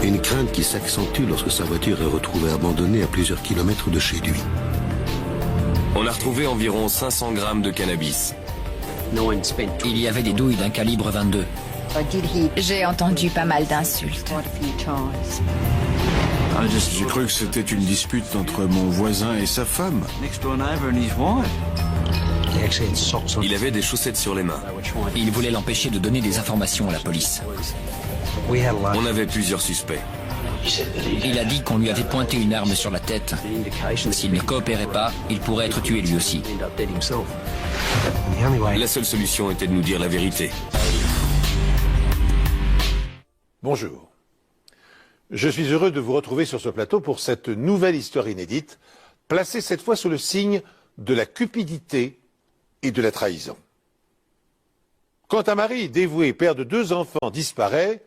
Une crainte qui s'accentue lorsque sa voiture est retrouvée abandonnée à plusieurs kilomètres de chez lui. On a retrouvé environ 500 grammes de cannabis. Il y avait des douilles d'un calibre 22. J'ai entendu pas mal d'insultes. J'ai cru que c'était une dispute entre mon voisin et sa femme. Il avait des chaussettes sur les mains. Il voulait l'empêcher de donner des informations à la police. On avait plusieurs suspects. Il a dit qu'on lui avait pointé une arme sur la tête. S'il ne coopérait pas, il pourrait être tué lui aussi. La seule solution était de nous dire la vérité. Bonjour. Je suis heureux de vous retrouver sur ce plateau pour cette nouvelle histoire inédite, placée cette fois sous le signe de la cupidité et de la trahison. Quand un mari dévoué, père de 2 enfants, disparaît,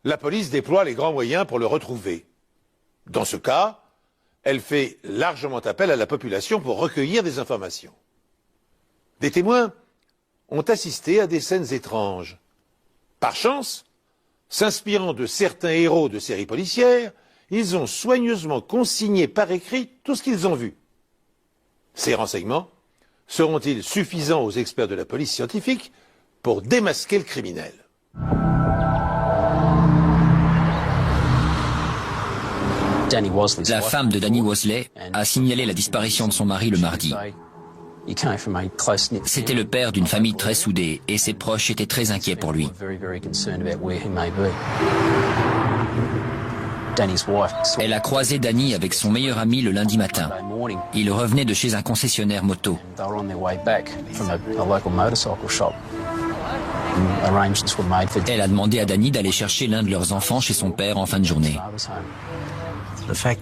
la police déploie les grands moyens pour le retrouver. Dans ce cas, elle fait largement appel à la population pour recueillir des informations. Des témoins ont assisté à des scènes étranges. Par chance, s'inspirant de certains héros de séries policières, ils ont soigneusement consigné par écrit tout ce qu'ils ont vu. Ces renseignements seront-ils suffisants aux experts de la police scientifique pour démasquer le criminel? La femme de Danny Wosley a signalé la disparition de son mari le mardi. C'était le père d'une famille très soudée et ses proches étaient très inquiets pour lui. Elle a croisé Danny avec son meilleur ami le lundi matin. Il revenait de chez un concessionnaire moto. Elle a demandé à Danny d'aller chercher l'un de leurs enfants chez son père en fin de journée.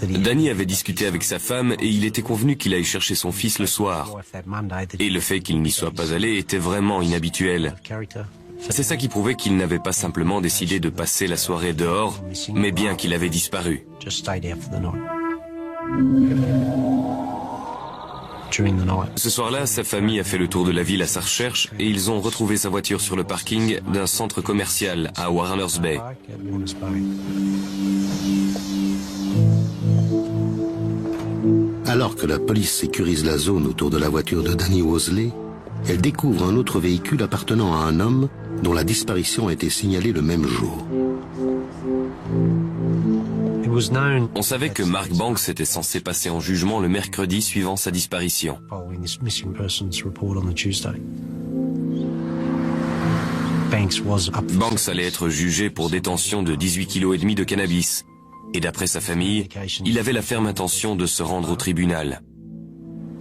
Danny avait discuté avec sa femme et il était convenu qu'il aille chercher son fils le soir. Et le fait qu'il n'y soit pas allé était vraiment inhabituel. C'est ça qui prouvait qu'il n'avait pas simplement décidé de passer la soirée dehors, mais bien qu'il avait disparu. Ce soir-là, sa famille a fait le tour de la ville à sa recherche et ils ont retrouvé sa voiture sur le parking d'un centre commercial à Warners Bay. Alors que la police sécurise la zone autour de la voiture de Danny Wosley, elle découvre un autre véhicule appartenant à un homme dont la disparition a été signalée le même jour. On savait que Mark Banks était censé passer en jugement le mercredi suivant sa disparition. Banks allait être jugé pour détention de 18,5 kg de cannabis. Et d'après sa famille, il avait la ferme intention de se rendre au tribunal.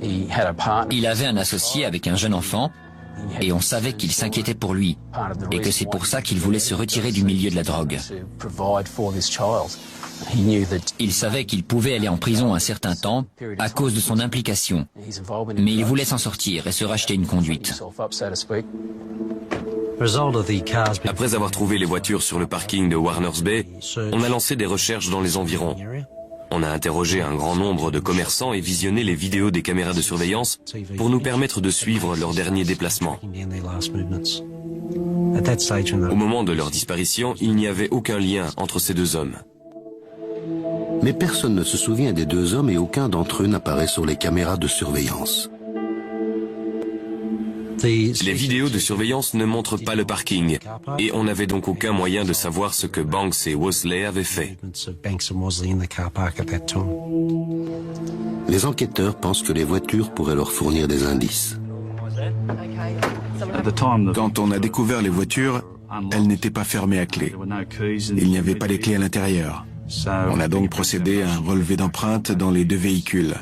Il avait un associé avec un jeune enfant et on savait qu'il s'inquiétait pour lui et que c'est pour ça qu'il voulait se retirer du milieu de la drogue. Il savait qu'il pouvait aller en prison un certain temps à cause de son implication, mais il voulait s'en sortir et se racheter une conduite. Après avoir trouvé les voitures sur le parking de Warners Bay, on a lancé des recherches dans les environs. On a interrogé un grand nombre de commerçants et visionné les vidéos des caméras de surveillance pour nous permettre de suivre leurs derniers déplacements. Au moment de leur disparition, il n'y avait aucun lien entre ces 2 hommes. Mais personne ne se souvient des 2 hommes et aucun d'entre eux n'apparaît sur les caméras de surveillance. Les vidéos de surveillance ne montrent pas le parking et on n'avait donc aucun moyen de savoir ce que Banks et Wosley avaient fait. Les enquêteurs pensent que les voitures pourraient leur fournir des indices. Quand on a découvert les voitures, elles n'étaient pas fermées à clé. Il n'y avait pas les clés à l'intérieur. On a donc procédé à un relevé d'empreintes dans les 2 véhicules.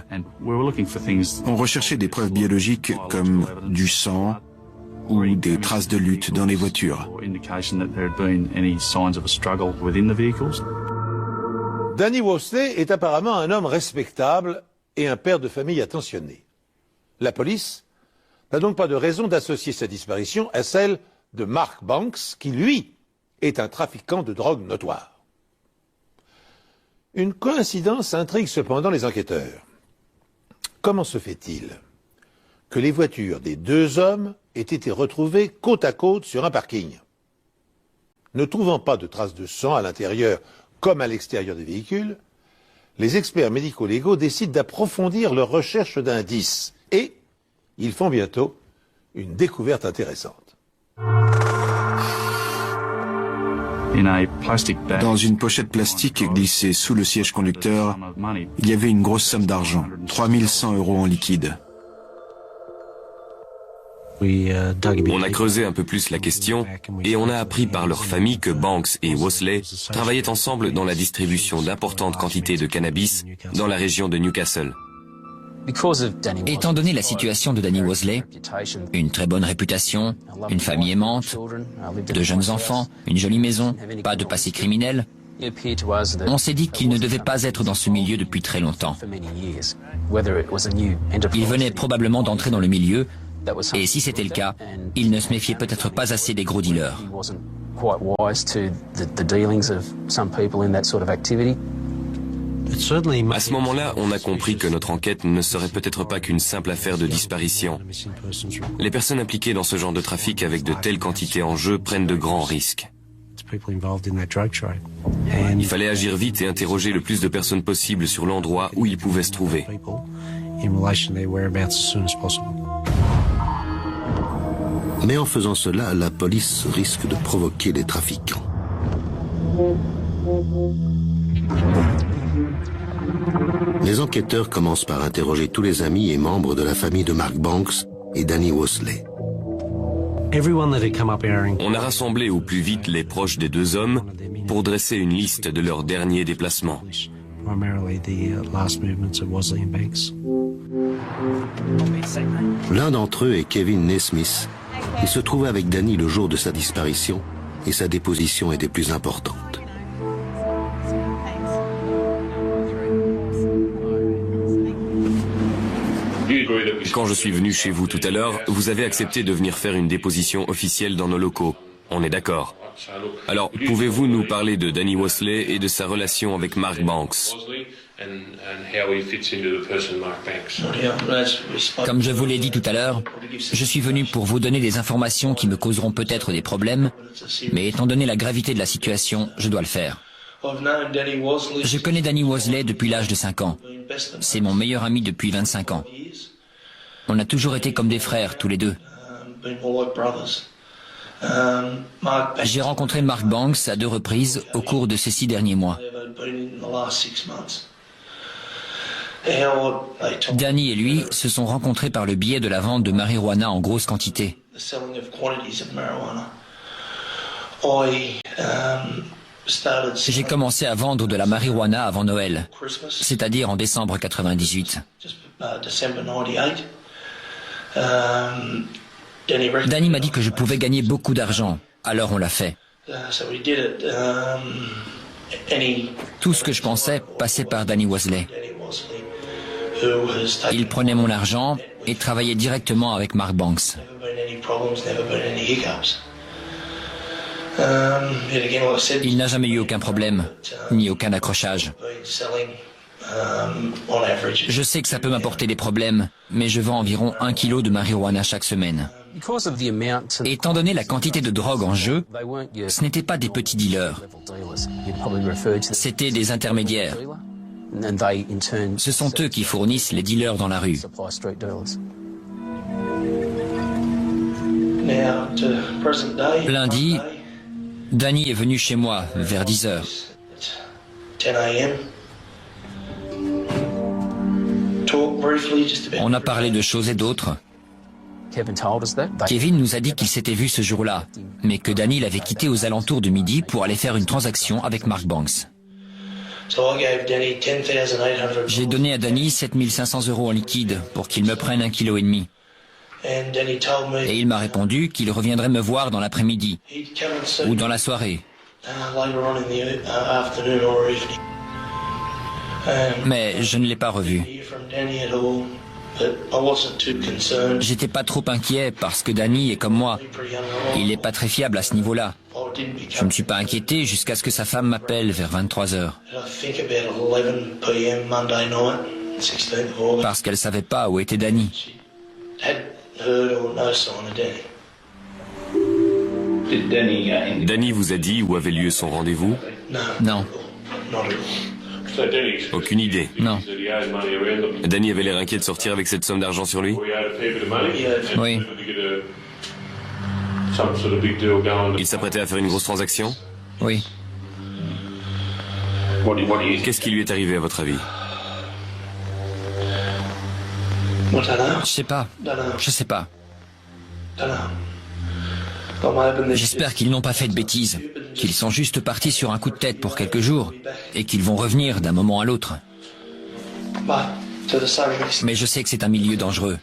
On recherchait des preuves biologiques comme du sang ou des traces de lutte dans les voitures. Danny Wosley est apparemment un homme respectable et un père de famille attentionné. La police n'a donc pas de raison d'associer sa disparition à celle de Mark Banks, qui, lui, est un trafiquant de drogue notoire. Une coïncidence intrigue cependant les enquêteurs. Comment se fait-il que les voitures des 2 hommes aient été retrouvées côte à côte sur un parking? Ne trouvant pas de traces de sang à l'intérieur comme à l'extérieur des véhicules, les experts médico-légaux décident d'approfondir leur recherche d'indices et ils font bientôt une découverte intéressante. Dans une pochette plastique glissée sous le siège conducteur, il y avait une grosse somme d'argent, 3100 € en liquide. On a creusé un peu plus la question et on a appris par leur famille que Banks et Wosley travaillaient ensemble dans la distribution d'importantes quantités de cannabis dans la région de Newcastle. Étant donné la situation de Danny Wosley, une très bonne réputation, une famille aimante, 2 jeunes enfants, une jolie maison, pas de passé criminel, on s'est dit qu'il ne devait pas être dans ce milieu depuis très longtemps. Il venait probablement d'entrer dans le milieu, et si c'était le cas, il ne se méfiait peut-être pas assez des gros dealers. À ce moment-là, on a compris que notre enquête ne serait peut-être pas qu'une simple affaire de disparition. Les personnes impliquées dans ce genre de trafic avec de telles quantités en jeu prennent de grands risques. Il fallait agir vite et interroger le plus de personnes possible sur l'endroit où ils pouvaient se trouver. Mais en faisant cela, la police risque de provoquer les trafiquants. Les enquêteurs commencent par interroger tous les amis et membres de la famille de Mark Banks et Danny Wosley. On a rassemblé au plus vite les proches des 2 hommes pour dresser une liste de leurs derniers déplacements. L'un d'entre eux est Kevin Naismith. Il se trouvait avec Danny le jour de sa disparition et sa déposition était plus importante. Quand je suis venu chez vous tout à l'heure, vous avez accepté de venir faire une déposition officielle dans nos locaux. On est d'accord. Alors, pouvez-vous nous parler de Danny Wosley et de sa relation avec Mark Banks? Comme je vous l'ai dit tout à l'heure, je suis venu pour vous donner des informations qui me causeront peut-être des problèmes, mais étant donné la gravité de la situation, je dois le faire. Je connais Danny Wosley depuis l'âge de 5 ans. C'est mon meilleur ami depuis 25 ans. On a toujours été comme des frères, tous les deux. J'ai rencontré Mark Banks à 2 reprises au cours de ces 6 derniers mois. Danny et lui se sont rencontrés par le biais de la vente de marijuana en grosse quantité. J'ai commencé à vendre de la marijuana avant Noël, c'est-à-dire en décembre 98. Danny m'a dit que je pouvais gagner beaucoup d'argent, alors on l'a fait. Tout ce que je pensais passait par Danny Wosley. Il prenait mon argent et travaillait directement avec Mark Banks. Il n'a jamais eu aucun problème, ni aucun accrochage. Je sais que ça peut m'apporter des problèmes, mais je vends environ 1 kilo de marijuana chaque semaine. Étant donné la quantité de drogue en jeu, ce n'étaient pas des petits dealers. C'étaient des intermédiaires. Ce sont eux qui fournissent les dealers dans la rue. Lundi, Danny est venu chez moi vers 10 heures. On a parlé de choses et d'autres. Kevin nous a dit qu'il s'était vu ce jour-là, mais que Danny l'avait quitté aux alentours de midi pour aller faire une transaction avec Mark Banks. J'ai donné à Danny 7500 € en liquide pour qu'il me prenne 1,5 kg. Et il m'a répondu qu'il reviendrait me voir dans l'après-midi ou dans la soirée. Mais je ne l'ai pas revu. J'étais pas trop inquiet parce que Danny est comme moi. Il n'est pas très fiable à ce niveau-là. Je ne me suis pas inquiété jusqu'à ce que sa femme m'appelle vers 23 heures. Parce qu'elle savait pas où était Danny. Danny vous a dit où avait lieu son rendez-vous? Non. Aucune idée. Non. Danny avait l'air inquiet de sortir avec cette somme d'argent sur lui. Oui. Il s'apprêtait à faire une grosse transaction. Oui. Qu'est-ce qui lui est arrivé à votre avis? Je sais pas. Je sais pas. J'espère qu'ils n'ont pas fait de bêtises, qu'ils sont juste partis sur un coup de tête pour quelques jours et qu'ils vont revenir d'un moment à l'autre. Mais je sais que c'est un milieu dangereux.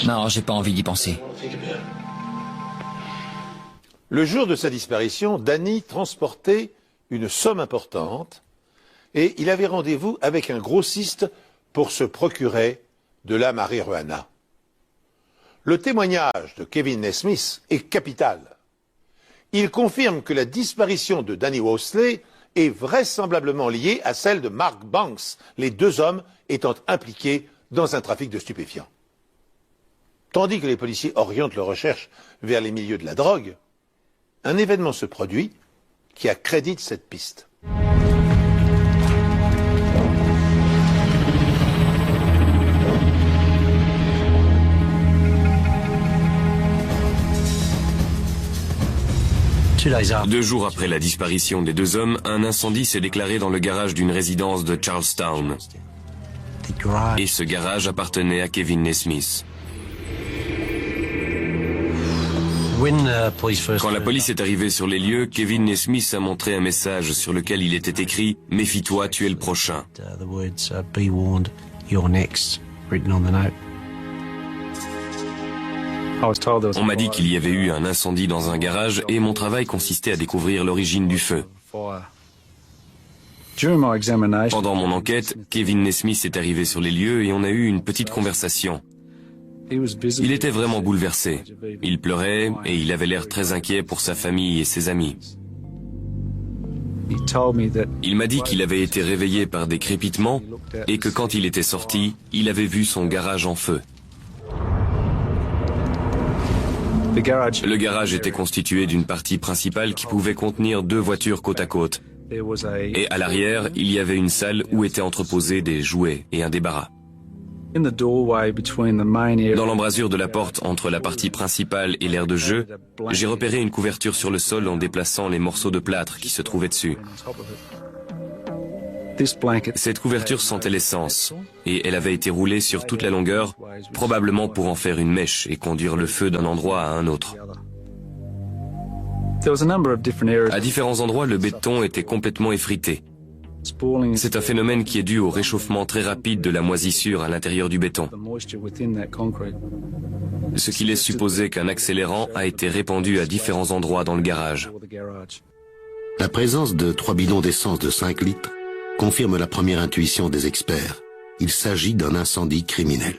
Non, j'ai pas envie d'y penser. Le jour de sa disparition, Danny transportait une somme importante et il avait rendez-vous avec un grossiste pour se procurer de la marijuana. Le témoignage de Kevin Nesmith est capital. Il confirme que la disparition de Danny Wosley est vraisemblablement liée à celle de Mark Banks, les deux hommes étant impliqués dans un trafic de stupéfiants. Tandis que les policiers orientent leurs recherches vers les milieux de la drogue, un événement se produit qui accrédite cette piste. Deux jours après la disparition des deux hommes, un incendie s'est déclaré dans le garage d'une résidence de Charlestown. Et ce garage appartenait à Kevin Nesmith. Quand la police est arrivée sur les lieux, Kevin Nesmith a montré un message sur lequel il était écrit « Méfie-toi, tu es le prochain ». On m'a dit qu'il y avait eu un incendie dans un garage et mon travail consistait à découvrir l'origine du feu. Pendant mon enquête, Kevin Nesmith est arrivé sur les lieux et on a eu une petite conversation. Il était vraiment bouleversé. Il pleurait et il avait l'air très inquiet pour sa famille et ses amis. Il m'a dit qu'il avait été réveillé par des crépitements et que quand il était sorti, il avait vu son garage en feu. Le garage était constitué d'une partie principale qui pouvait contenir deux voitures côte à côte. Et à l'arrière, il y avait une salle où étaient entreposés des jouets et un débarras. Dans l'embrasure de la porte entre la partie principale et l'aire de jeu, j'ai repéré une couverture sur le sol en déplaçant les morceaux de plâtre qui se trouvaient dessus. Cette couverture sentait l'essence, et elle avait été roulée sur toute la longueur, probablement pour en faire une mèche et conduire le feu d'un endroit à un autre. À différents endroits, le béton était complètement effrité. C'est un phénomène qui est dû au réchauffement très rapide de la moisissure à l'intérieur du béton. Ce qui laisse supposer qu'un accélérant a été répandu à différents endroits dans le garage. La présence de 3 bidons d'essence de 5 litres confirme la première intuition des experts. Il s'agit d'un incendie criminel.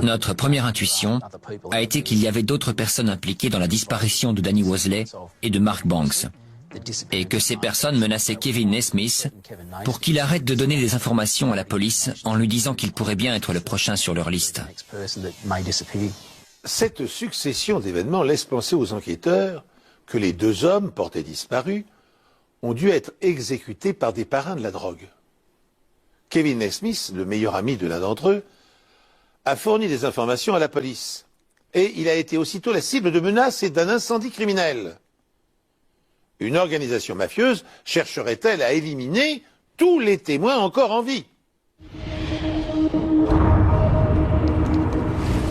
Notre première intuition a été qu'il y avait d'autres personnes impliquées dans la disparition de Danny Wosley et de Mark Banks, et que ces personnes menaçaient Kevin Nesmith pour qu'il arrête de donner des informations à la police en lui disant qu'il pourrait bien être le prochain sur leur liste. Cette succession d'événements laisse penser aux enquêteurs que les deux hommes portés disparus ont dû être exécutés par des parrains de la drogue. Kevin Nesmith, le meilleur ami de l'un d'entre eux, a fourni des informations à la police. Et il a été aussitôt la cible de menaces et d'un incendie criminel. Une organisation mafieuse chercherait-elle à éliminer tous les témoins encore en vie?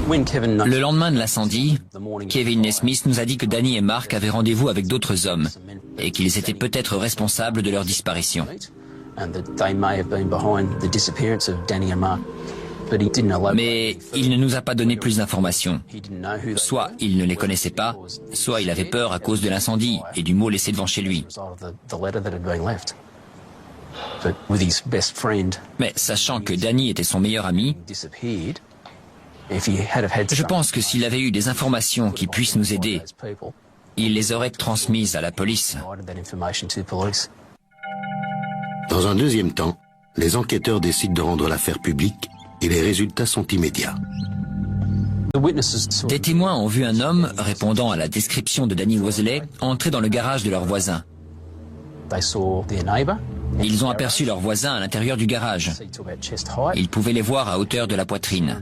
Le lendemain de l'incendie, Kevin Nesmith nous a dit que Danny et Mark avaient rendez-vous avec d'autres hommes et qu'ils étaient peut-être responsables de leur disparition. Mais il ne nous a pas donné plus d'informations. Soit il ne les connaissait pas, soit il avait peur à cause de l'incendie et du mot laissé devant chez lui. Mais sachant que Danny était son meilleur ami, je pense que s'il avait eu des informations qui puissent nous aider, il les aurait transmises à la police. Dans un deuxième temps, les enquêteurs décident de rendre l'affaire publique et les résultats sont immédiats. Des témoins ont vu un homme, répondant à la description de Danny Wosley, entrer dans le garage de leur voisin. Ils ont aperçu leur voisin à l'intérieur du garage. Ils pouvaient les voir à hauteur de la poitrine.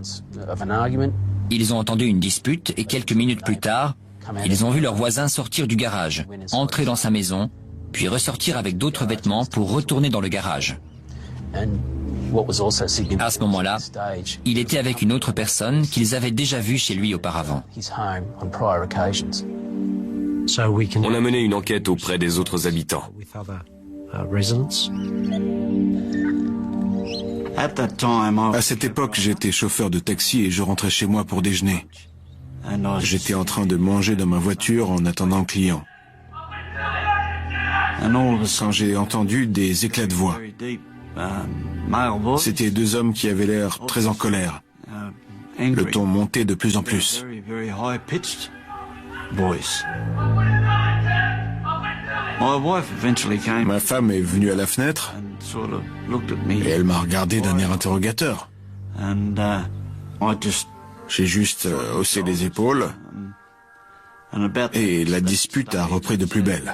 Ils ont entendu une dispute et quelques minutes plus tard, ils ont vu leur voisin sortir du garage, entrer dans sa maison, puis ressortir avec d'autres vêtements pour retourner dans le garage. À ce moment-là, il était avec une autre personne qu'ils avaient déjà vue chez lui auparavant. On a mené une enquête auprès des autres habitants. À cette époque, j'étais chauffeur de taxi et je rentrais chez moi pour déjeuner. J'étais en train de manger dans ma voiture en attendant le client. Quand j'ai entendu des éclats de voix, c'était deux hommes qui avaient l'air très en colère. Le ton montait de plus en plus. Ma femme est venue à la fenêtre et elle m'a regardé d'un air interrogateur. J'ai juste haussé les épaules et la dispute a repris de plus belle.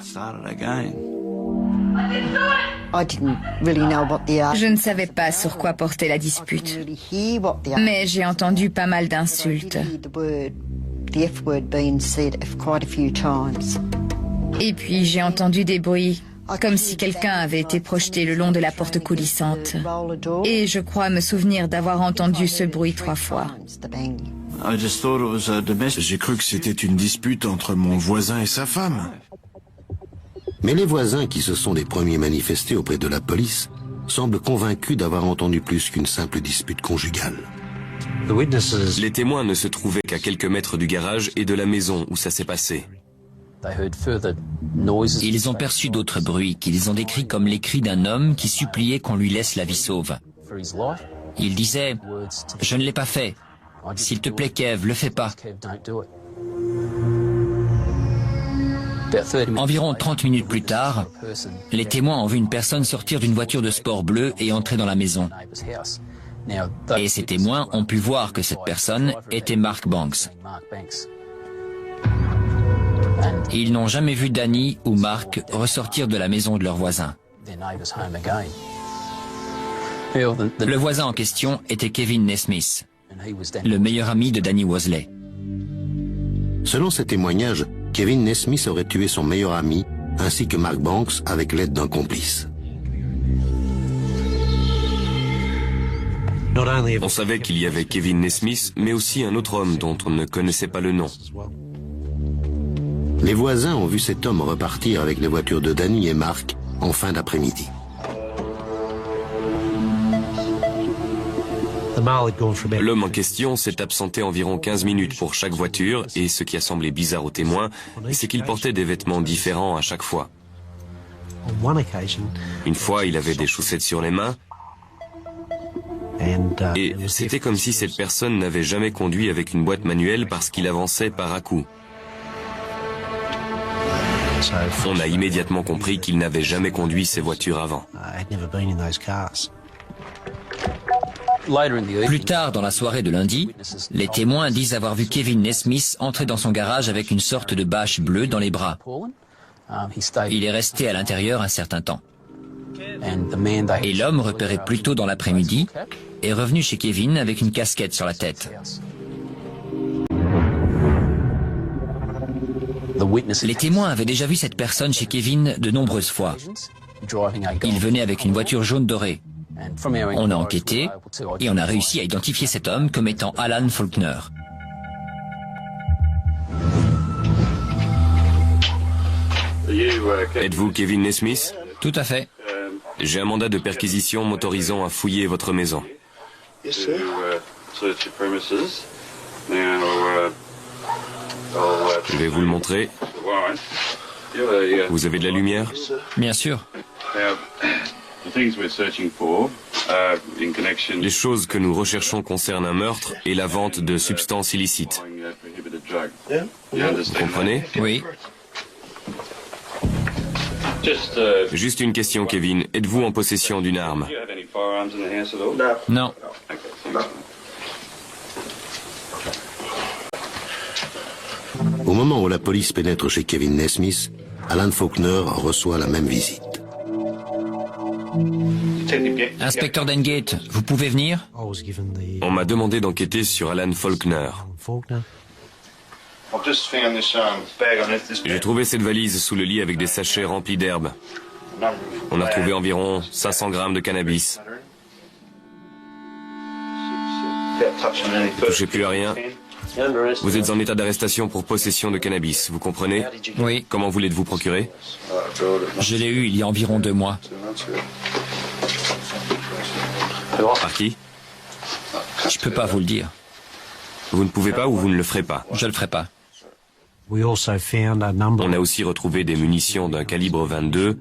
Je ne savais pas sur quoi portait la dispute, mais j'ai entendu pas mal d'insultes. Et puis j'ai entendu des bruits, comme si quelqu'un avait été projeté le long de la porte coulissante. Et je crois me souvenir d'avoir entendu ce bruit 3 fois. J'ai cru que c'était une dispute entre mon voisin et sa femme. Mais les voisins, qui se sont les premiers manifestés auprès de la police, semblent convaincus d'avoir entendu plus qu'une simple dispute conjugale. Les témoins ne se trouvaient qu'à quelques mètres du garage et de la maison où ça s'est passé. Ils ont perçu d'autres bruits qu'ils ont décrits comme les cris d'un homme qui suppliait qu'on lui laisse la vie sauve. Il disait « Je ne l'ai pas fait. S'il te plaît, Kev, le fais pas. » Environ 30 minutes plus tard, les témoins ont vu une personne sortir d'une voiture de sport bleue et entrer dans la maison. Et ces témoins ont pu voir que cette personne était Mark Banks. Ils n'ont jamais vu Danny ou Mark ressortir de la maison de leur voisin. Le voisin en question était Kevin Nesmith, le meilleur ami de Danny Wosley. Selon ces témoignages, Kevin Nesmith aurait tué son meilleur ami ainsi que Mark Banks avec l'aide d'un complice. On savait qu'il y avait Kevin Nesmith, mais aussi un autre homme dont on ne connaissait pas le nom. Les voisins ont vu cet homme repartir avec les voitures de Danny et Mark en fin d'après-midi. L'homme en question s'est absenté environ 15 minutes pour chaque voiture et ce qui a semblé bizarre aux témoins, c'est qu'il portait des vêtements différents à chaque fois. Une fois, il avait des chaussettes sur les mains et c'était comme si cette personne n'avait jamais conduit avec une boîte manuelle parce qu'il avançait par à-coups. On a immédiatement compris qu'il n'avait jamais conduit ces voitures avant. Plus tard dans la soirée de lundi, les témoins disent avoir vu Kevin Nesmith entrer dans son garage avec une sorte de bâche bleue dans les bras. Il est resté à l'intérieur un certain temps. Et l'homme, repéré plus tôt dans l'après-midi, est revenu chez Kevin avec une casquette sur la tête. Les témoins avaient déjà vu cette personne chez Kevin de nombreuses fois. Il venait avec une voiture jaune dorée. On a enquêté et on a réussi à identifier cet homme comme étant Alan Faulkner. Êtes-vous Kevin Nesmith? Tout à fait. J'ai un mandat de perquisition m'autorisant à fouiller votre maison. Je vais vous le montrer. Vous avez de la lumière? Bien sûr. Les choses que nous recherchons concernent un meurtre et la vente de substances illicites. Vous comprenez? Oui. Juste une question, Kevin. Êtes-vous en possession d'une arme? Non. Au moment où la police pénètre chez Kevin Naismith, Alan Faulkner reçoit la même visite. Inspecteur Dengate, vous pouvez venir? On m'a demandé d'enquêter sur Alan Faulkner. J'ai trouvé cette valise sous le lit avec des sachets remplis d'herbes. On a retrouvé environ 500 grammes de cannabis. Ne touchez plus à rien. Vous êtes en état d'arrestation pour possession de cannabis, vous comprenez? Oui. Comment vous l'êtes-vous procuré? Je l'ai eu il y a environ 2 mois. Par qui? Je peux pas vous le dire. Vous ne pouvez pas ou vous ne le ferez pas? Je le ferai pas. On a aussi retrouvé des munitions d'un calibre 22,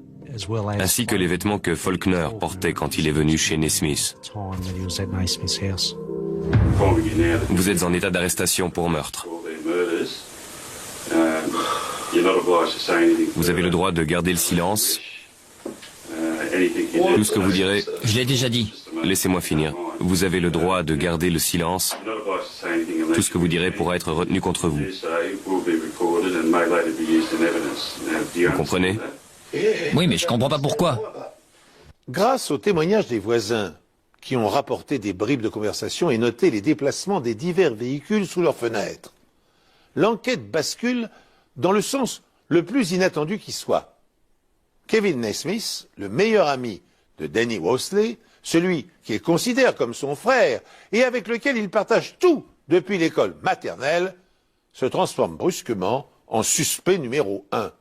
ainsi que les vêtements que Faulkner portait quand il est venu chez Naismith. Vous êtes en état d'arrestation pour meurtre. Vous avez le droit de garder le silence. Tout ce que vous direz... Je l'ai déjà dit. Laissez-moi finir. Vous avez le droit de garder le silence. Tout ce que vous direz pourra être retenu contre vous. Vous comprenez? Oui, mais je comprends pas pourquoi. Grâce aux témoignages des voisins qui ont rapporté des bribes de conversation et noté les déplacements des divers véhicules sous leurs fenêtres, l'enquête bascule dans le sens le plus inattendu qui soit. Kevin Naismith, le meilleur ami de Danny Worsley, celui qu'il considère comme son frère et avec lequel il partage tout depuis l'école maternelle, se transforme brusquement en suspect numéro 1.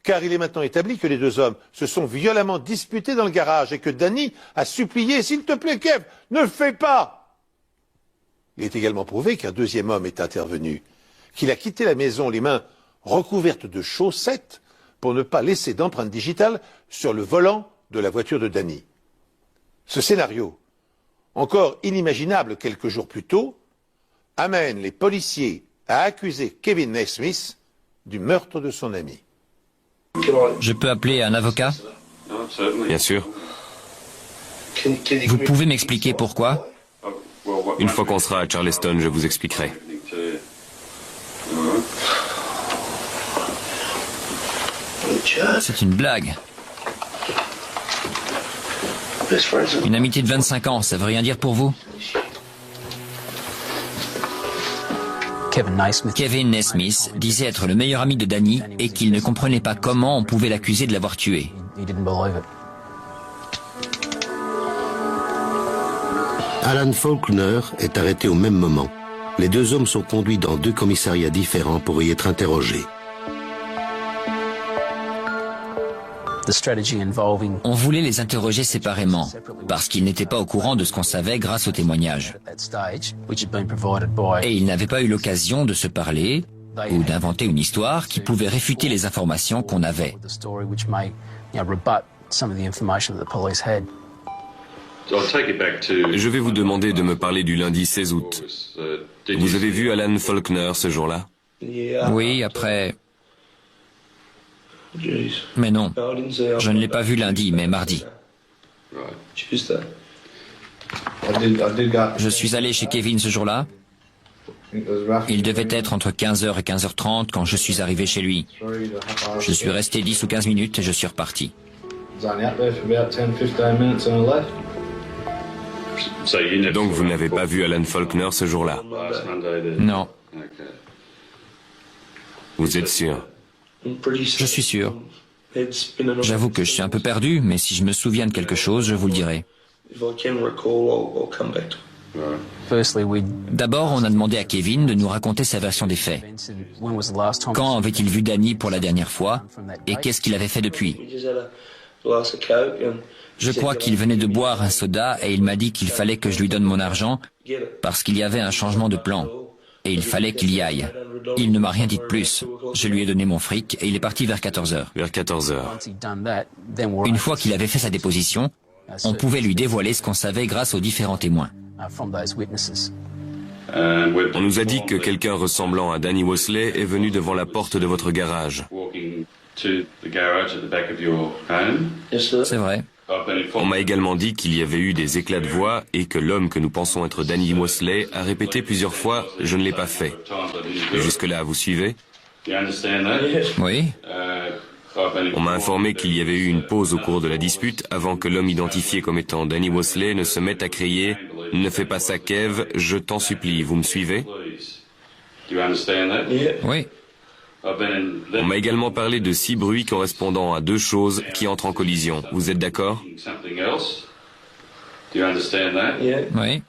Car il est maintenant établi que les deux hommes se sont violemment disputés dans le garage et que Danny a supplié « S'il te plaît, Kev, ne le fais pas !» Il est également prouvé qu'un deuxième homme est intervenu, qu'il a quitté la maison les mains recouvertes de chaussettes pour ne pas laisser d'empreinte digitale sur le volant de la voiture de Danny. Ce scénario, encore inimaginable quelques jours plus tôt, amène les policiers à accuser Kevin Naismith du meurtre de son ami. Je peux appeler un avocat? Bien sûr. Vous pouvez m'expliquer pourquoi? Une fois qu'on sera à Charleston, je vous expliquerai. C'est une blague. Une amitié de 25 ans, ça veut rien dire pour vous? Kevin Naismith disait être le meilleur ami de Danny et qu'il ne comprenait pas comment on pouvait l'accuser de l'avoir tué. Alan Faulkner est arrêté au même moment. Les deux hommes sont conduits dans 2 commissariats différents pour y être interrogés. On voulait les interroger séparément, parce qu'ils n'étaient pas au courant de ce qu'on savait grâce aux témoignages. Et ils n'avaient pas eu l'occasion de se parler ou d'inventer une histoire qui pouvait réfuter les informations qu'on avait. Je vais vous demander de me parler du lundi 16 août. Vous avez vu Alan Faulkner ce jour-là? Oui, après... Mais non, je ne l'ai pas vu lundi, mais mardi. Je suis allé chez Kevin ce jour-là. Il devait être entre 15h et 15h30 quand je suis arrivé chez lui. Je suis resté 10 ou 15 minutes et je suis reparti. Donc vous n'avez pas vu Alan Faulkner ce jour-là? Non. Vous êtes sûr? Je suis sûr. J'avoue que je suis un peu perdu, mais si je me souviens de quelque chose, je vous le dirai. D'abord, on a demandé à Kevin de nous raconter sa version des faits. Quand avait-il vu Danny pour la dernière fois et qu'est-ce qu'il avait fait depuis? Je crois qu'il venait de boire un soda et il m'a dit qu'il fallait que je lui donne mon argent parce qu'il y avait un changement de plan et il fallait qu'il y aille. Il ne m'a rien dit de plus. Je lui ai donné mon fric et il est parti vers 14h. Vers 14h. Une fois qu'il avait fait sa déposition, on pouvait lui dévoiler ce qu'on savait grâce aux différents témoins. On nous a dit que quelqu'un ressemblant à Danny Worsley est venu devant la porte de votre garage. C'est vrai. On m'a également dit qu'il y avait eu des éclats de voix et que l'homme que nous pensons être Danny Worsley a répété plusieurs fois « je ne l'ai pas fait ». Jusque-là, vous suivez? Oui. On m'a informé qu'il y avait eu une pause au cours de la dispute avant que l'homme identifié comme étant Danny Wosley ne se mette à crier « Ne fais pas ça, Kev, je t'en supplie ». Vous me suivez? Oui. On m'a également parlé de 6 bruits correspondant à 2 choses qui entrent en collision. Vous êtes d'accord? Oui.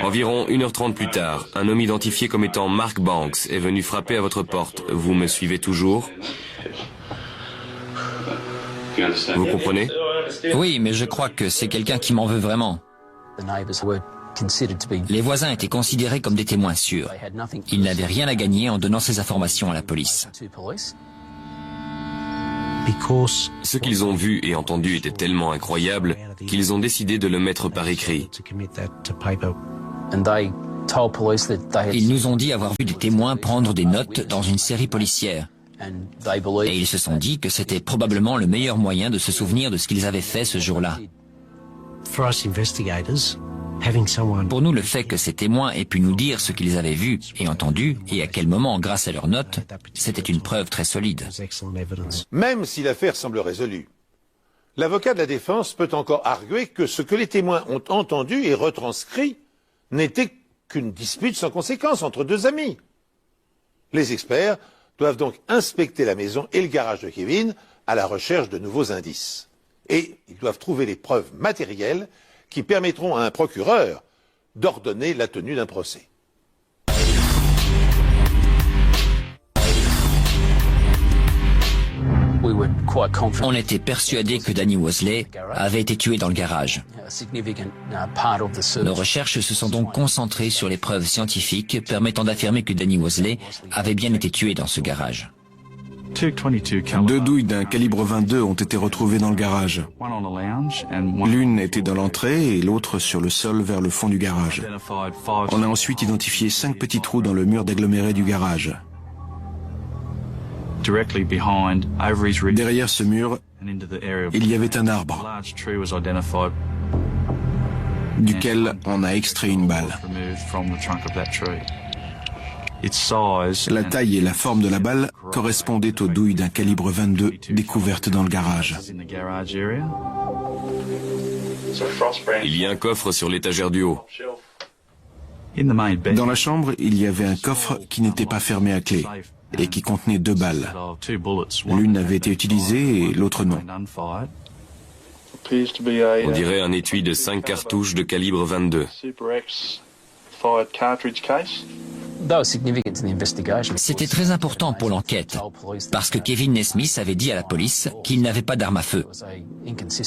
Environ 1h30 plus tard, un homme identifié comme étant Mark Banks est venu frapper à votre porte. Vous me suivez toujours? Vous comprenez? Oui, mais je crois que c'est quelqu'un qui m'en veut vraiment. Les voisins étaient considérés comme des témoins sûrs. Ils n'avaient rien à gagner en donnant ces informations à la police. Ce qu'ils ont vu et entendu était tellement incroyable qu'ils ont décidé de le mettre par écrit. Ils nous ont dit avoir vu des témoins prendre des notes dans une série policière. Et ils se sont dit que c'était probablement le meilleur moyen de se souvenir de ce qu'ils avaient fait ce jour-là. Pour nous, le fait que ces témoins aient pu nous dire ce qu'ils avaient vu et entendu, et à quel moment grâce à leurs notes, c'était une preuve très solide. Même si l'affaire semble résolue, l'avocat de la défense peut encore arguer que ce que les témoins ont entendu et retranscrit n'était qu'une dispute sans conséquence entre 2 amis. Les experts doivent donc inspecter la maison et le garage de Kevin à la recherche de nouveaux indices. Et ils doivent trouver les preuves matérielles qui permettront à un procureur d'ordonner la tenue d'un procès. On était persuadés que Danny Wosley avait été tué dans le garage. Nos recherches se sont donc concentrées sur les preuves scientifiques permettant d'affirmer que Danny Wosley avait bien été tué dans ce garage. 2 douilles d'un calibre 22 ont été retrouvées dans le garage. L'une était dans l'entrée et l'autre sur le sol vers le fond du garage. On a ensuite identifié 5 petits trous dans le mur d'aggloméré du garage. Derrière ce mur, il y avait un arbre, duquel on a extrait une balle. La taille et la forme de la balle correspondaient aux douilles d'un calibre 22 découvertes dans le garage. Il y a un coffre sur l'étagère du haut. Dans la chambre, il y avait un coffre qui n'était pas fermé à clé et qui contenait 2 balles. L'une avait été utilisée et l'autre non. On dirait un étui de 5 cartouches de calibre 22. C'était très important pour l'enquête, parce que Kevin Nesmith avait dit à la police qu'il n'avait pas d'arme à feu.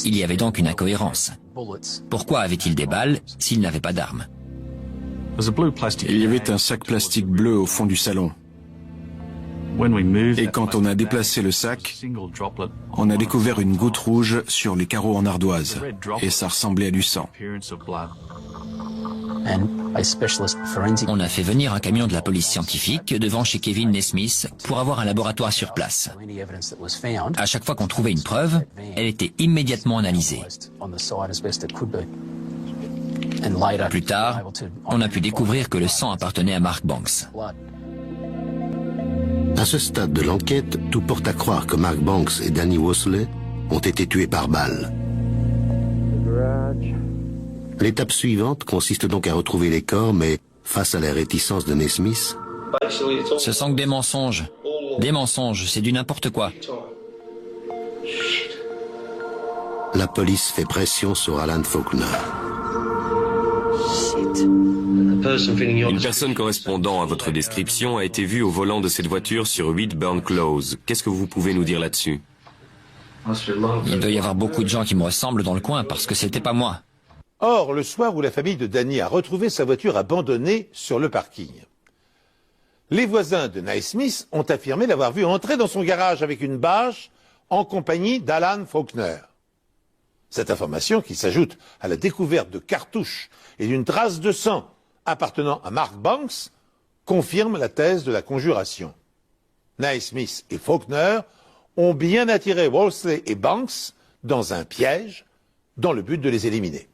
Il y avait donc une incohérence. Pourquoi avait-il des balles s'il n'avait pas d'arme? Il y avait un sac plastique bleu au fond du salon. Et quand on a déplacé le sac, on a découvert une goutte rouge sur les carreaux en ardoise. Et ça ressemblait à du sang. On a fait venir un camion de la police scientifique devant chez Kevin Nesmith pour avoir un laboratoire sur place. À chaque fois qu'on trouvait une preuve, elle était immédiatement analysée. Plus tard, on a pu découvrir que le sang appartenait à Mark Banks. À ce stade de l'enquête, tout porte à croire que Mark Banks et Danny Wosley ont été tués par balle. L'étape suivante consiste donc à retrouver les corps, mais face à la réticence de Nesmith, Ce sont que des mensonges. Des mensonges, c'est du n'importe quoi. la police fait pression sur Alan Faulkner. Une personne correspondant à votre description a été vue au volant de cette voiture sur 8 Burn Close. Qu'est-ce que vous pouvez nous dire là-dessus? Il doit y avoir beaucoup de gens qui me ressemblent dans le coin parce que c'était pas moi. Or, le soir où la famille de Danny a retrouvé sa voiture abandonnée sur le parking, les voisins de Naismith ont affirmé l'avoir vu entrer dans son garage avec une bâche en compagnie d'Alan Faulkner. Cette information, qui s'ajoute à la découverte de cartouches et d'une trace de sang appartenant à Mark Banks, confirme la thèse de la conjuration. Naismith et Faulkner ont bien attiré Wosley et Banks dans un piège dans le but de les éliminer.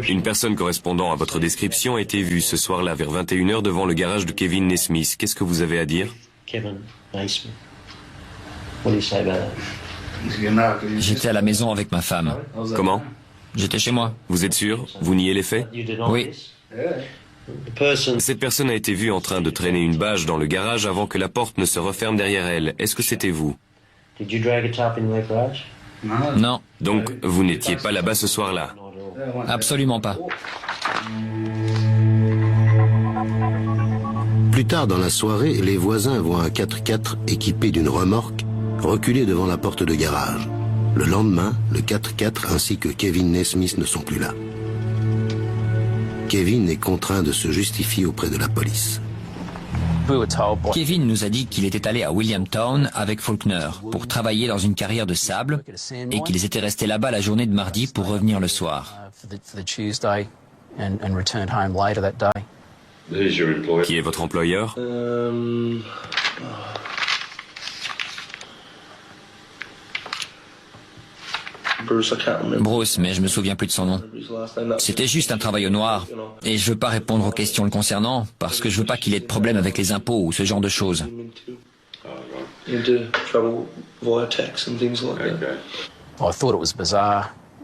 Une personne correspondant à votre description a été vue ce soir-là vers 21h devant le garage de Kevin Naismith. Qu'est-ce que vous avez à dire? J'étais à la maison avec ma femme. Comment? J'étais chez moi. Vous êtes sûr? Vous niez les faits? Oui. Cette personne a été vue en train de traîner une bâche dans le garage avant que la porte ne se referme derrière elle. Est-ce que c'était vous? Non, Donc, vous n'étiez pas là-bas ce soir-là? absolument pas. Plus tard dans la soirée, les voisins voient un 4x4 équipé d'une remorque reculer devant la porte de garage. Le lendemain, le 4x4 ainsi que Kevin Naismith ne sont plus là. Kevin est contraint de se justifier auprès de la police. Kevin nous a dit qu'il était allé à Williamstown avec Faulkner pour travailler dans une carrière de sable et qu'ils étaient restés là-bas la journée de mardi pour revenir le soir. Qui est votre employeur? Bruce, mais je me souviens plus de son nom. C'était juste un travail au noir. Et je veux pas répondre aux questions le concernant, parce que je veux pas qu'il ait de problème avec les impôts ou ce genre de choses.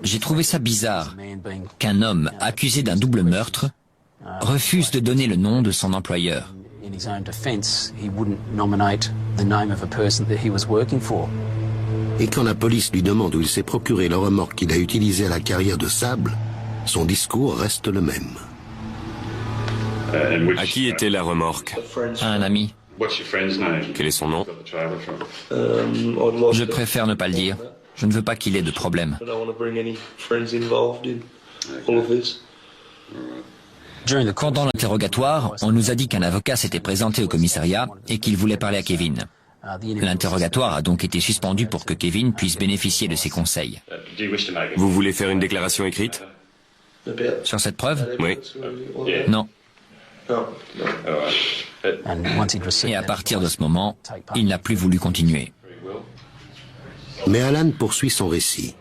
J'ai trouvé ça bizarre qu'un homme accusé d'un double meurtre refuse de donner le nom de son employeur. Et quand la police lui demande où il s'est procuré la remorque qu'il a utilisée à la carrière de sable, son discours reste le même. À qui était la remorque? Un ami. Quel est son nom? Je préfère ne pas le dire. Je ne veux pas qu'il ait de problème. Pendant l'interrogatoire, on nous a dit qu'un avocat s'était présenté au commissariat et qu'il voulait parler à Kevin. L'interrogatoire a donc été suspendu pour que Kevin puisse bénéficier de ses conseils. Vous voulez faire une déclaration écrite? Sur cette preuve? Oui. Non. Et à partir de ce moment, il n'a plus voulu continuer. Mais Alan poursuit son récit.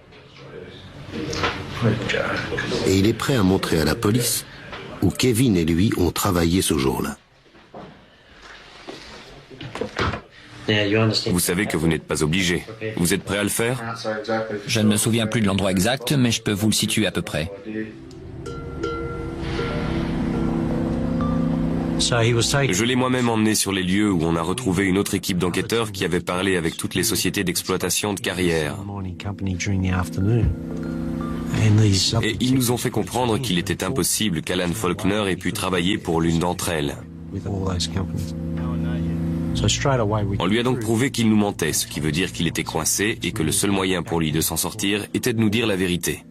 Et il est prêt à montrer à la police où Kevin et lui ont travaillé ce jour-là. Vous savez que vous n'êtes pas obligé. Vous êtes prêt à le faire? Je ne me souviens plus de l'endroit exact, mais je peux vous le situer à peu près. Je l'ai moi-même emmené sur les lieux où on a retrouvé une autre équipe d'enquêteurs qui avait parlé avec toutes les sociétés d'exploitation de carrière. Et ils nous ont fait comprendre qu'il était impossible qu'Alan Faulkner ait pu travailler pour l'une d'entre elles. On lui a donc prouvé qu'il nous mentait, ce qui veut dire qu'il était coincé et que le seul moyen pour lui de s'en sortir était de nous dire la vérité.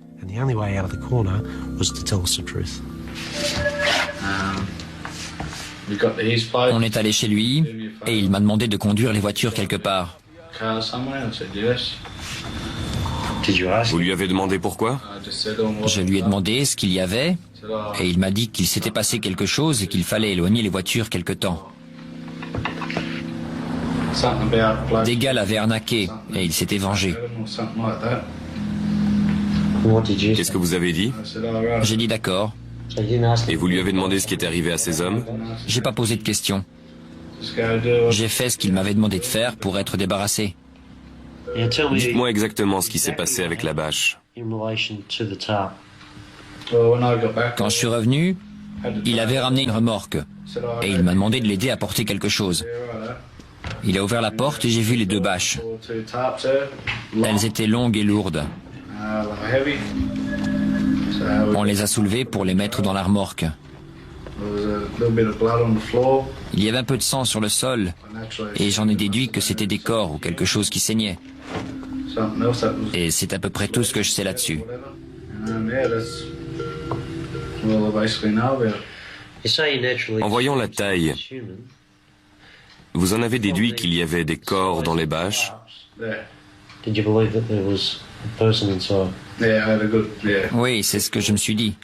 On est allé chez lui et il m'a demandé de conduire les voitures quelque part. Vous lui avez demandé pourquoi? Je lui ai demandé ce qu'il y avait et il m'a dit qu'il s'était passé quelque chose et qu'il fallait éloigner les voitures quelque temps. Des gars l'avaient arnaqué et il s'était vengé. Qu'est-ce que vous avez dit? J'ai dit d'accord. Et vous lui avez demandé ce qui était arrivé à ces hommes? J'ai pas posé de questions. J'ai fait ce qu'il m'avait demandé de faire pour être débarrassé. Dites-moi exactement ce qui s'est passé avec la bâche. Quand je suis revenu, il avait ramené une remorque et il m'a demandé de l'aider à porter quelque chose. Il a ouvert la porte et j'ai vu les deux bâches. Elles étaient longues et lourdes. On les a soulevées pour les mettre dans la remorque. Il y avait un peu de sang sur le sol et j'en ai déduit que c'était des corps ou quelque chose qui saignait. Et c'est à peu près tout ce que je sais là-dessus. En voyant la taille, vous en avez déduit qu'il y avait des corps dans les bâches? Oui, c'est ce que je me suis dit.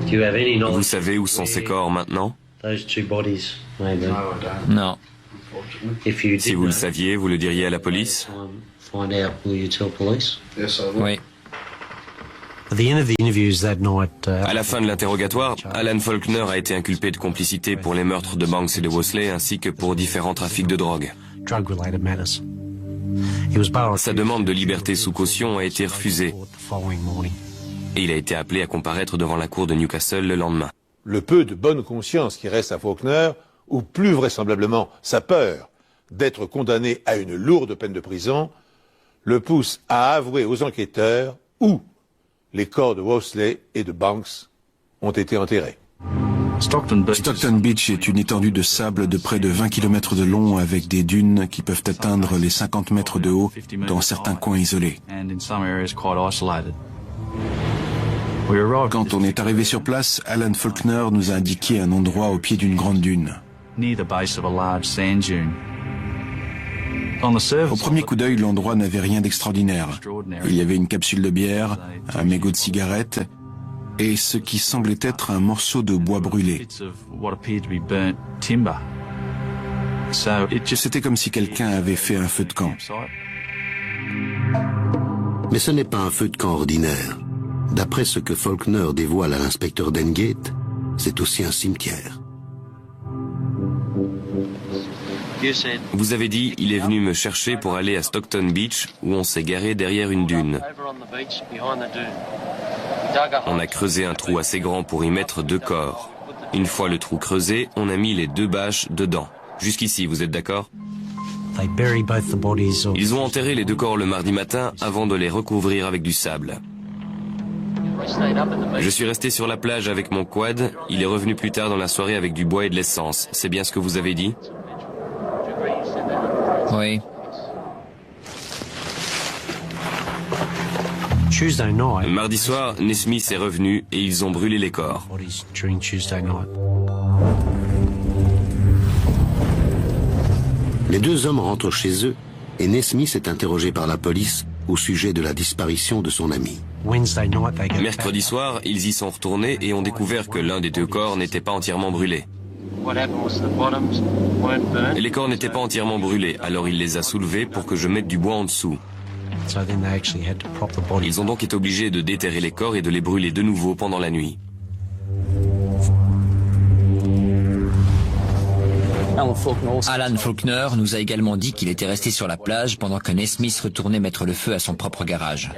Vous savez où sont ces corps maintenant? Non. Si vous le saviez, vous le diriez à la police? Oui. À la fin de l'interrogatoire, Alan Faulkner a été inculpé de complicité pour les meurtres de Banks et de Wosley ainsi que pour différents trafics de drogue. Sa demande de liberté sous caution a été refusée et il a été appelé à comparaître devant la cour de Newcastle le lendemain. Le peu de bonne conscience qui reste à Faulkner, ou plus vraisemblablement sa peur d'être condamné à une lourde peine de prison, le pousse à avouer aux enquêteurs où les corps de Wosley et de Banks ont été enterrés. Stockton Beach est une étendue de sable de près de 20 km de long avec des dunes qui peuvent atteindre les 50 mètres de haut dans certains coins isolés. Quand on est arrivé sur place, Alan Faulkner nous a indiqué un endroit au pied d'une grande dune. Au premier coup d'œil, l'endroit n'avait rien d'extraordinaire. Il y avait une capsule de bière, un mégot de cigarette et ce qui semblait être un morceau de bois brûlé. C'était comme si quelqu'un avait fait un feu de camp. Mais ce n'est pas un feu de camp ordinaire. D'après ce que Faulkner dévoile à l'inspecteur Dengate, c'est aussi un cimetière. Vous avez dit, il est venu me chercher pour aller à Stockton Beach, où on s'est garé derrière une dune. On a creusé un trou assez grand pour y mettre 2 corps. Une fois le trou creusé, on a mis les 2 bâches dedans. Jusqu'ici, vous êtes d'accord? Ils ont enterré les 2 corps le mardi matin avant de les recouvrir avec du sable. Je suis resté sur la plage avec mon quad. Il est revenu plus tard dans la soirée avec du bois et de l'essence. C'est bien ce que vous avez dit? Oui. Mardi soir, Nesmith est revenu et ils ont brûlé les corps. Les 2 hommes rentrent chez eux et Nesmith est interrogé par la police au sujet de la disparition de son ami. Mercredi soir, ils y sont retournés et ont découvert que l'un des 2 corps n'était pas entièrement brûlé. Les corps n'étaient pas entièrement brûlés, alors il les a soulevés pour que je mette du bois en dessous. Ils ont donc été obligés de déterrer les corps et de les brûler de nouveau pendant la nuit. Alan Faulkner nous a également dit qu'il était resté sur la plage pendant que Nesmith retournait mettre le feu à son propre garage.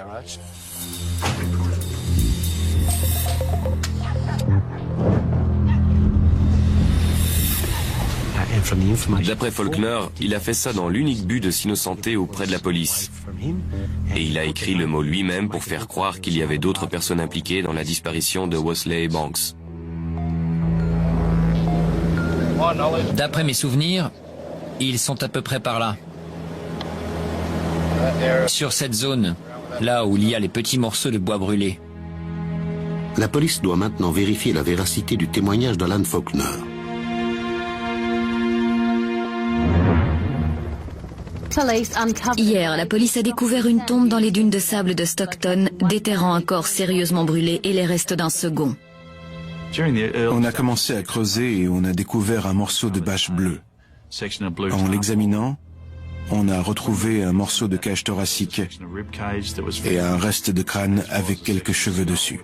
D'après Faulkner, il a fait ça dans l'unique but de s'innocenter auprès de la police. Et il a écrit le mot lui-même pour faire croire qu'il y avait d'autres personnes impliquées dans la disparition de Wosley et Banks. D'après mes souvenirs, ils sont à peu près par là. Sur cette zone, là où il y a les petits morceaux de bois brûlés. La police doit maintenant vérifier la véracité du témoignage d'Alan Faulkner. Hier, la police a découvert une tombe dans les dunes de sable de Stockton, déterrant un corps sérieusement brûlé et les restes d'un second. On a commencé à creuser et on a découvert un morceau de bâche bleue. En l'examinant, on a retrouvé un morceau de cage thoracique et un reste de crâne avec quelques cheveux dessus.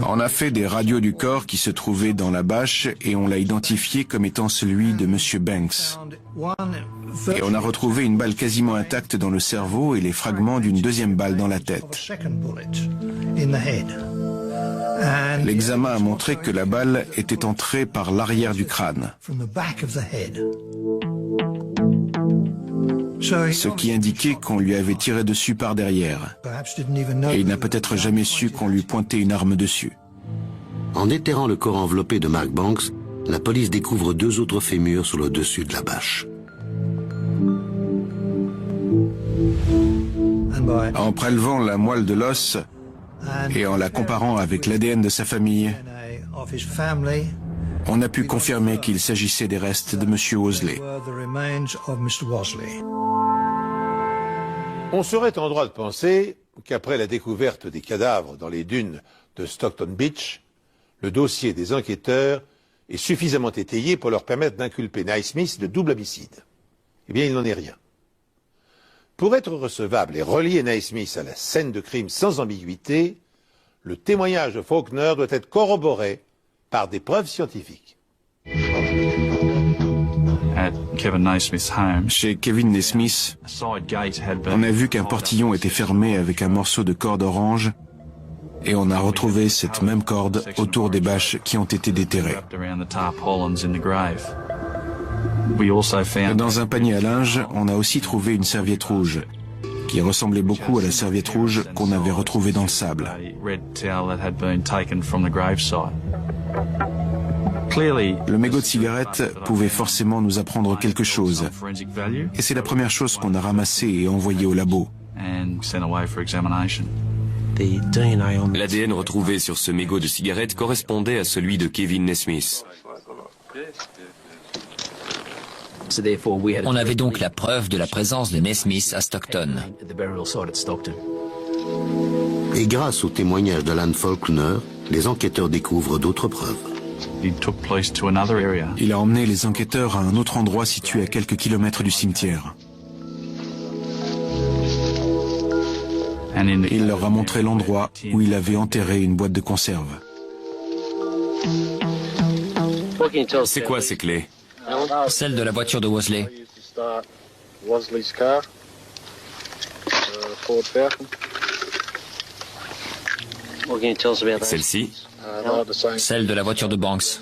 On a fait des radios du corps qui se trouvaient dans la bâche et on l'a identifié comme étant celui de Monsieur Banks. Et on a retrouvé une balle quasiment intacte dans le cerveau et les fragments d'une 2e balle dans la tête. L'examen a montré que la balle était entrée par l'arrière du crâne. Ce qui indiquait qu'on lui avait tiré dessus par derrière. Et il n'a peut-être jamais su qu'on lui pointait une arme dessus. En déterrant le corps enveloppé de Mark Banks, la police découvre 2 autres fémurs sur le dessus de la bâche. En prélevant la moelle de l'os et en la comparant avec l'ADN de sa famille, on a pu confirmer qu'il s'agissait des restes de M. Wosley. On serait en droit de penser qu'après la découverte des cadavres dans les dunes de Stockton Beach, le dossier des enquêteurs est suffisamment étayé pour leur permettre d'inculper Naismith de double homicide. Eh bien, il n'en est rien. Pour être recevable et relier Naismith à la scène de crime sans ambiguïté, le témoignage de Faulkner doit être corroboré par des preuves scientifiques. Chez Kevin Naismith, on a vu qu'un portillon était fermé avec un morceau de corde orange et on a retrouvé cette même corde autour des bâches qui ont été déterrées. Dans un panier à linge, on a aussi trouvé une serviette rouge qui ressemblait beaucoup à la serviette rouge qu'on avait retrouvée dans le sable. Le mégot de cigarette pouvait forcément nous apprendre quelque chose. Et c'est la première chose qu'on a ramassée et envoyée au labo. L'ADN retrouvé sur ce mégot de cigarette correspondait à celui de Kevin Naismith. On avait donc la preuve de la présence de Naismith à Stockton. Et grâce au témoignage d'Alan Faulkner, les enquêteurs découvrent d'autres preuves. Il a emmené les enquêteurs à un autre endroit situé à quelques kilomètres du cimetière. Il leur a montré l'endroit où il avait enterré une boîte de conserve. C'est quoi ces clés? Celle de la voiture de Wosley. Celle-ci? Celle de la voiture de Banks.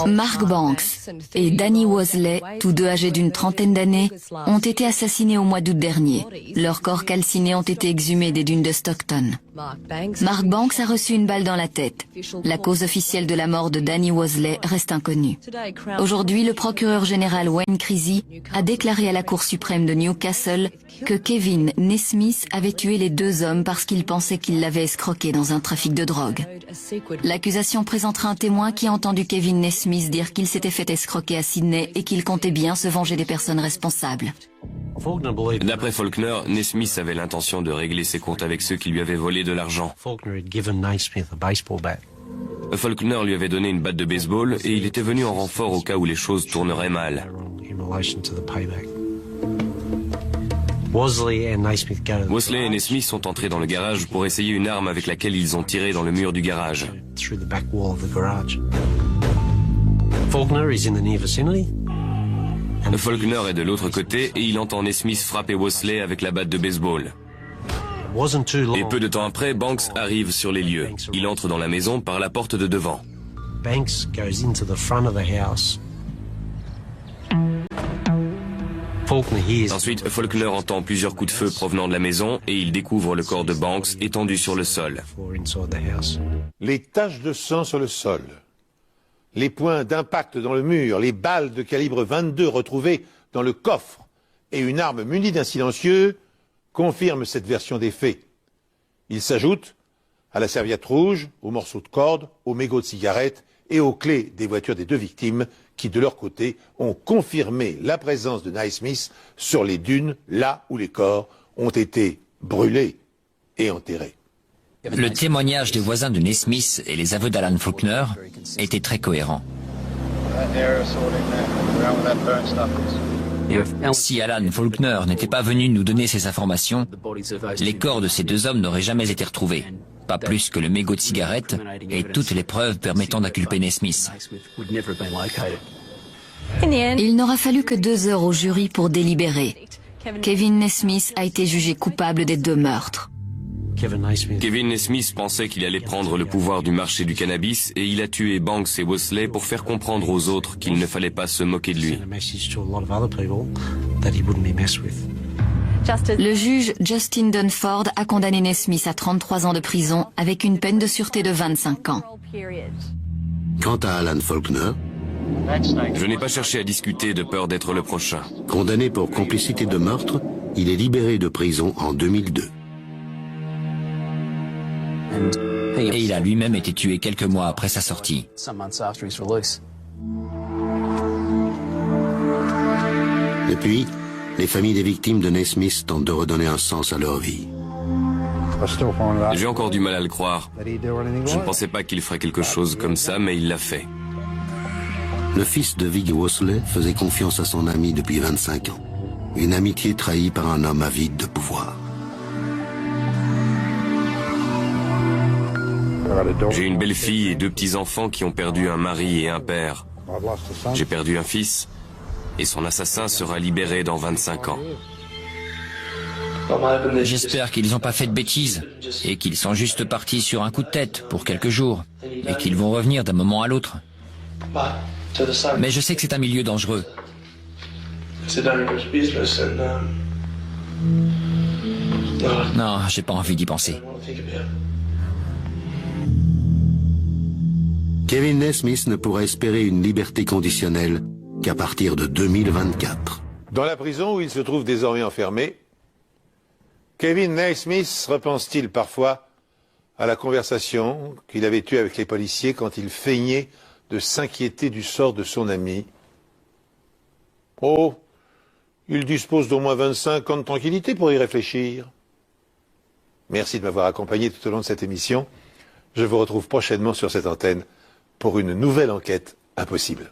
Mark Banks et Danny Wosley, tous deux âgés d'une trentaine d'années, ont été assassinés au mois d'août dernier. Leurs corps calcinés ont été exhumés des dunes de Stockton. Mark Banks a reçu une balle dans la tête. La cause officielle de la mort de Danny Wosley reste inconnue. Aujourd'hui, le procureur général Wayne Creasy a déclaré à la Cour suprême de Newcastle que Kevin Naismith avait tué les deux hommes parce qu'il pensait qu'il l'avait escroqué dans un trafic de drogue. L'accusation présentera un témoin qui a entendu Kevin Naismith dire qu'il s'était fait escroquer à Sydney et qu'il comptait bien se venger des personnes responsables. D'après Faulkner, Naismith avait l'intention de régler ses comptes avec ceux qui lui avaient volé de l'argent. Faulkner lui avait donné une batte de baseball et il était venu en renfort au cas où les choses tourneraient mal. Wosley et Naismith sont entrés dans le garage pour essayer une arme avec laquelle ils ont tiré dans le mur du garage. Faulkner est de l'autre côté et il entend Naismith frapper Wosley avec la batte de baseball. Et peu de temps après, Banks arrive sur les lieux. Il entre dans la maison par la porte de devant. Ensuite, Faulkner entend plusieurs coups de feu provenant de la maison et il découvre le corps de Banks étendu sur le sol. Les taches de sang sur le sol, les points d'impact dans le mur, les balles de calibre 22 retrouvées dans le coffre et une arme munie d'un silencieux confirment cette version des faits. Il s'ajoute à la serviette rouge, aux morceaux de corde, aux mégots de cigarettes et aux clés des voitures des deux victimes qui, de leur côté, ont confirmé la présence de Naismith sur les dunes, là où les corps ont été brûlés et enterrés. Le témoignage des voisins de Naismith et les aveux d'Alan Faulkner étaient très cohérents. Si Alan Faulkner n'était pas venu nous donner ces informations, les corps de ces deux hommes n'auraient jamais été retrouvés. Pas plus que le mégot de cigarette et toutes les preuves permettant d'inculper Naismith. Il n'aura fallu que 2 heures au jury pour délibérer. Kevin Naismith a été jugé coupable des 2 meurtres. Kevin Naismith pensait qu'il allait prendre le pouvoir du marché du cannabis et il a tué Banks et Wosley pour faire comprendre aux autres qu'il ne fallait pas se moquer de lui. Le juge Justin Dunford a condamné Naismith à 33 ans de prison avec une peine de sûreté de 25 ans. Quant à Alan Faulkner, Je n'ai pas cherché à discuter de peur d'être le prochain. condamné pour complicité de meurtre, il est libéré de prison en 2002. Et il a lui-même été tué quelques mois après sa sortie. Depuis, les familles des victimes de Naismith tentent de redonner un sens à leur vie. J'ai encore du mal à le croire. Je ne pensais pas qu'il ferait quelque chose comme ça, mais il l'a fait. Le fils de Vig Worsley faisait confiance à son ami depuis 25 ans. Une amitié trahie par un homme avide de pouvoir. J'ai une belle-fille et 2 petits-enfants qui ont perdu un mari et un père. J'ai perdu un fils, et son assassin sera libéré dans 25 ans. J'espère qu'ils n'ont pas fait de bêtises et qu'ils sont juste partis sur un coup de tête pour quelques jours et qu'ils vont revenir d'un moment à l'autre. Mais je sais que c'est un milieu dangereux. Non, j'ai pas envie d'y penser. Kevin Naismith ne pourra espérer une liberté conditionnelle qu'à partir de 2024. Dans la prison où il se trouve désormais enfermé, Kevin Naismith repense-t-il parfois à la conversation qu'il avait eue avec les policiers quand il feignait de s'inquiéter du sort de son ami? Oh, il dispose d'au moins 25 ans de tranquillité pour y réfléchir. Merci de m'avoir accompagné tout au long de cette émission. Je vous retrouve prochainement sur cette antenne pour une nouvelle enquête impossible.